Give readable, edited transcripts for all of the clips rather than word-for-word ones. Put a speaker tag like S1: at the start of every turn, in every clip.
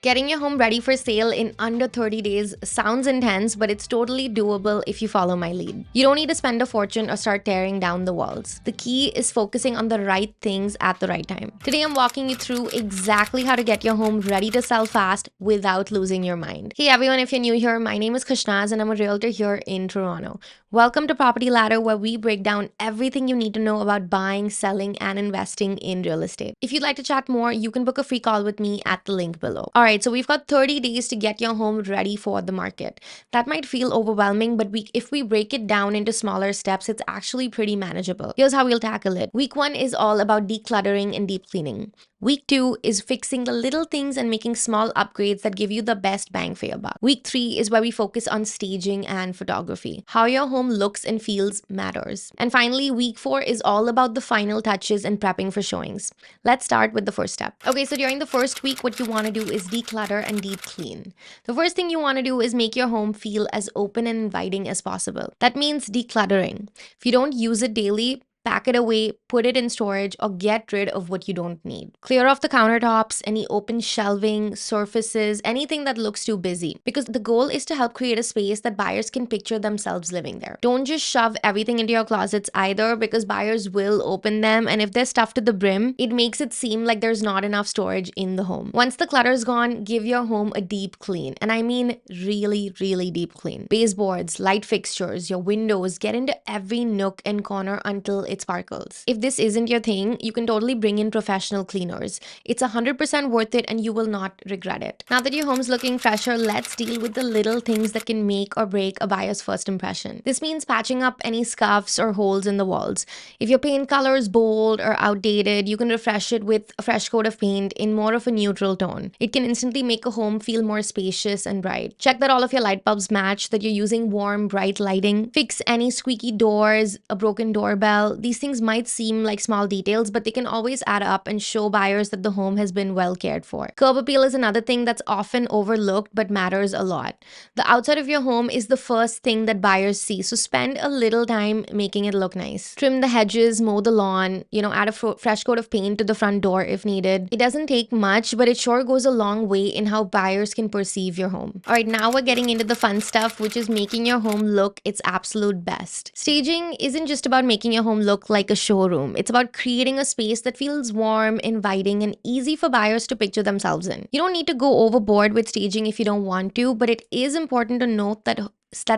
S1: Getting your home ready for sale in under 30 days sounds intense, but it's totally doable if you follow my lead. You don't need to spend a fortune or start tearing down the walls. The key is focusing on the right things at the right time. Today, I'm walking you through exactly how to get your home ready to sell fast without losing your mind. Hey everyone, if you're new here, my name is Krishnaz and I'm a realtor here in Toronto. Welcome to Property Ladder, where we break down everything you need to know about buying, selling, and investing in real estate. If you'd like to chat more, you can book a free call with me at the link below. Alright, so we've got 30 days to get your home ready for the market. That might feel overwhelming, but if we break it down into smaller steps, it's actually pretty manageable. Here's how we'll tackle it. Week 1 is all about decluttering and deep cleaning. Week 2 is fixing the little things and making small upgrades that give you the best bang for your buck. Week 3 is where we focus on staging and photography. How your home looks and feels matters. And finally, week 4 is all about the final touches and prepping for showings. Let's start with the first step. Okay, so during the first week, what you want to do is declutter and deep clean. The first thing you want to do is make your home feel as open and inviting as possible. That means decluttering. If you don't use it daily, pack it away, put it in storage, or get rid of what you don't need. Clear off the countertops, any open shelving, surfaces, anything that looks too busy. Because the goal is to help create a space that buyers can picture themselves living there. Don't just shove everything into your closets either, because buyers will open them, and if they're stuffed to the brim, it makes it seem like there's not enough storage in the home. Once the clutter is gone, give your home a deep clean. And I mean really, really deep clean. Baseboards, light fixtures, your windows, get into every nook and corner until it sparkles. If this isn't your thing, you can totally bring in professional cleaners. It's 100% worth it and you will not regret it. Now that your home's looking fresher, let's deal with the little things that can make or break a buyer's first impression. This means patching up any scuffs or holes in the walls. If your paint color is bold or outdated, you can refresh it with a fresh coat of paint in more of a neutral tone. It can instantly make a home feel more spacious and bright. Check that all of your light bulbs match, that you're using warm, bright lighting. Fix any squeaky doors, a broken doorbell. These things might seem like small details, but they can always add up and show buyers that the home has been well cared for. Curb appeal is another thing that's often overlooked but matters a lot. The outside of your home is the first thing that buyers see, so spend a little time making it look nice. Trim the hedges, mow the lawn, add a fresh coat of paint to the front door if needed. It doesn't take much, but it sure goes a long way in how buyers can perceive your home. Alright, now we're getting into the fun stuff, which is making your home look its absolute best. Staging isn't just about making your home look like a showroom. It's about creating a space that feels warm, inviting, and easy for buyers to picture themselves in. You don't need to go overboard with staging if you don't want to, but it is important to note that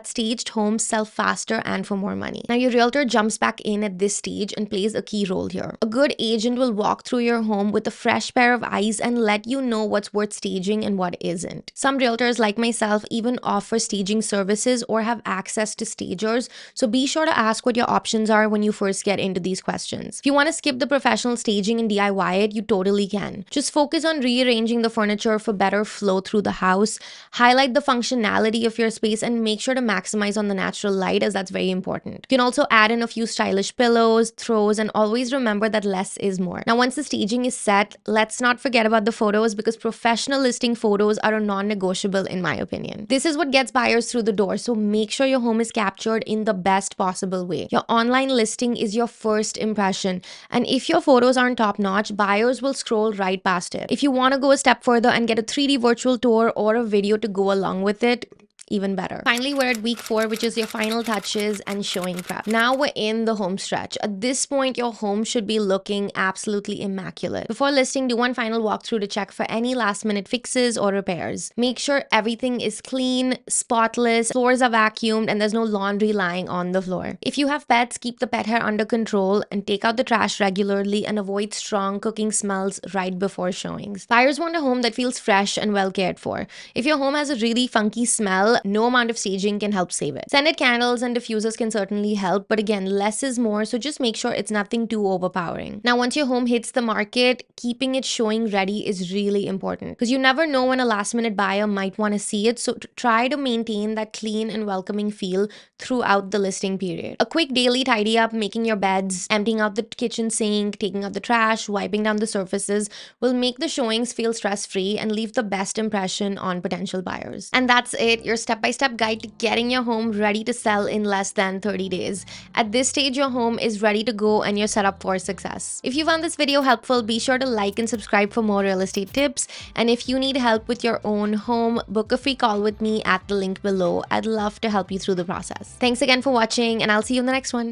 S1: staged homes sell faster and for more money. Now, your realtor jumps back in at this stage and plays a key role here. A good agent will walk through your home with a fresh pair of eyes and let you know what's worth staging and what isn't. Some realtors, like myself, even offer staging services or have access to stagers, so be sure to ask what your options are when you first get into these questions. If you want to skip the professional staging and DIY it, you totally can. Just focus on rearranging the furniture for better flow through the house, highlight the functionality of your space, and make sure to maximize on the natural light, as that's very important. You can also add in a few stylish pillows, throws, and always remember that less is more. Now, once the staging is set, let's not forget about the photos, because professional listing photos are a non-negotiable in my opinion. This is what gets buyers through the door, so make sure your home is captured in the best possible way. Your online listing is your first impression, and if your photos aren't top-notch, buyers will scroll right past it. If you want to go a step further and get a 3D virtual tour or a video to go along with it, even better. Finally, we're at week 4, which is your final touches and showing prep. Now we're in the home stretch. At this point, your home should be looking absolutely immaculate. Before listing, do one final walkthrough to check for any last minute fixes or repairs. Make sure everything is clean, spotless, floors are vacuumed, and there's no laundry lying on the floor. If you have pets, keep the pet hair under control and take out the trash regularly and avoid strong cooking smells right before showings. Buyers want a home that feels fresh and well cared for. If your home has a really funky smell, no amount of staging can help save it. Scented candles and diffusers can certainly help, but again, less is more, so just make sure it's nothing too overpowering. Now, once your home hits the market, keeping it showing ready is really important, because you never know when a last minute buyer might want to see it, so try to maintain that clean and welcoming feel throughout the listing period. A quick daily tidy up, making your beds, emptying out the kitchen sink, taking out the trash, wiping down the surfaces will make the showings feel stress-free and leave the best impression on potential buyers. And that's it. Your step-by-step guide to getting your home ready to sell in less than 30 days. At this stage, your home is ready to go and you're set up for success. If you found this video helpful, be sure to like and subscribe for more real estate tips. And if you need help with your own home, book a free call with me at the link below. I'd love to help you through the process. Thanks again for watching, and I'll see you in the next one.